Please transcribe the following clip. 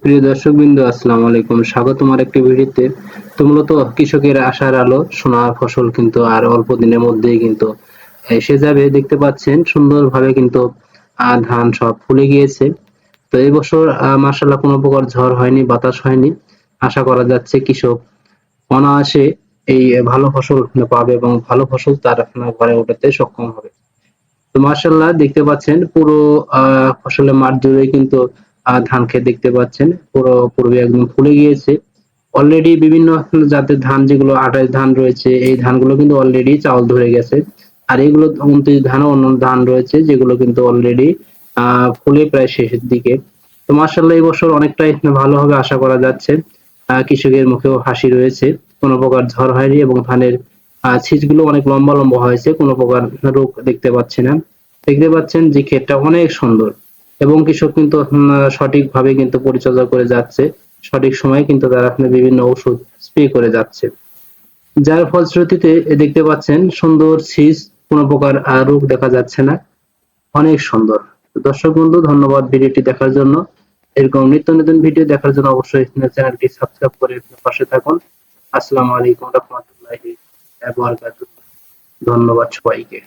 প্রিয় দর্শকবৃন্দ, আসসালামু আলাইকুম। স্বাগতম আরেকটি ভিডিওতে। তো মূলত কৃষকের আশার আলো সোনার ফসল কিন্তু আর অল্প দিনের মধ্যেই কিন্তু এসে যাবে। দেখতে পাচ্ছেন সুন্দরভাবে কিন্তু ধান সব ফুলে গিয়েছে। তো এই বছর মাশাআল্লাহ কোনো প্রকার ঝড় হয়নি, বাতাস হয়নি। আশা করা যাচ্ছে কৃষক অনায়াসে এই ভালো ফসল পাবে এবং ভালো ফসল তার ঘরে ওঠাতে সক্ষম হবে। তো মাশাআল্লাহ দেখতে পাচ্ছেন পুরো ফসলের মাঠ জুড়ে কিন্তু ধান ক্ষেত দেখতে পাচ্ছেন পুরো পূর্বে একদম ফুলে গিয়েছে। অলরেডি বিভিন্ন জাতের ধান যেগুলো আঠাশ ধান রয়েছে এই ধানগুলো কিন্তু অলরেডি চাউল ধরে গেছে। আর এগুলো 29 ধানও অন্য ধান রয়েছে যেগুলো কিন্তু অলরেডি ফুলে প্রায় শেষের দিকে। তো মাশাআল্লাহ এই বছর অনেকটাই ভালো হবে আশা করা যাচ্ছে। কৃষকের মুখেও হাসি রয়েছে। কোনো প্রকার ঝড় হয়নি এবং ধানের ছিচগুলো অনেক লম্বা লম্বা হয়েছে, কোনো প্রকার রোগ দেখতে পাচ্ছি না। দেখতে পাচ্ছেন যে ক্ষেতটা অনেক সুন্দর এবং কৃষক কিন্তু সঠিকভাবে কিন্তু পরিচর্যা করে যাচ্ছে। সঠিক সময়ে কিন্তু তারা বিভিন্ন ওষুধ স্প্রে করে যাচ্ছে। যার ফলশ্রুতিতে দেখতে পাচ্ছেন সুন্দর ছিচ, কোনো প্রকার রোগ দেখা যাচ্ছে না। অনেক সুন্দর। তো দর্শক বন্ধু, ধন্যবাদ ভিডিওটি দেখার জন্য। এরকম নিত্য নতুন ভিডিও দেখার জন্য অবশ্যই চ্যানেলটি সাবস্ক্রাইব করে পাশে থাকুন। আসসালামু আলাইকুম রহমতুল্লাহি ওয়া বারাকাতুহু। ধন্যবাদ সবাইকে।